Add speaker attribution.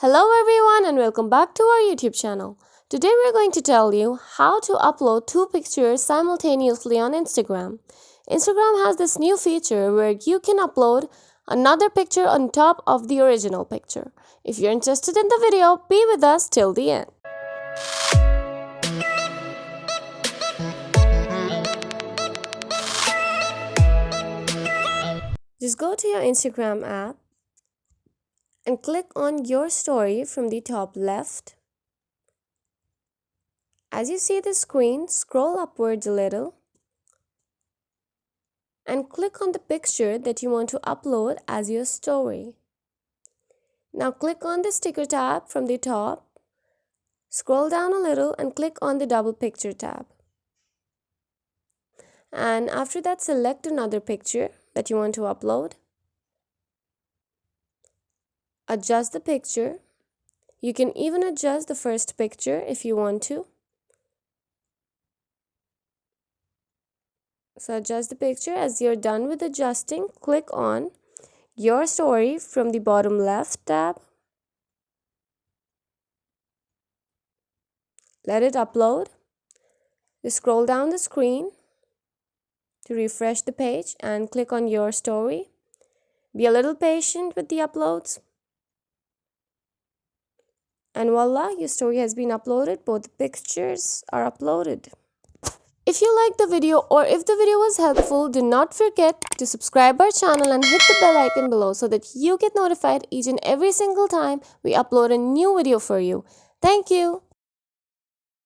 Speaker 1: Hello everyone and welcome back to our YouTube channel. Today we're going to tell you how to upload two pictures simultaneously on Instagram. Instagram has this new feature where you can upload another picture on top of the original picture. If you're interested in the video, be with us till the end. Just go to your Instagram app and click on your story from the top left. As you see the screen, scroll upwards a little and click on the picture that you want to upload as your story. Now click on the sticker tab from the top, scroll down a little and click on the double picture tab. And after that, select another picture that you want to upload. Adjust the picture. You can even adjust the first picture if you want to. So adjust the picture. As you're done with adjusting, click on your story from the bottom left tab. Let it upload. You scroll down the screen to refresh the page and click on your story. Be a little patient with the uploads. And voila, your story has been uploaded. Both pictures are uploaded. If you liked the video or if the video was helpful, do not forget to subscribe our channel and hit the bell icon below so that you get notified each and every single time we upload a new video for you. Thank you.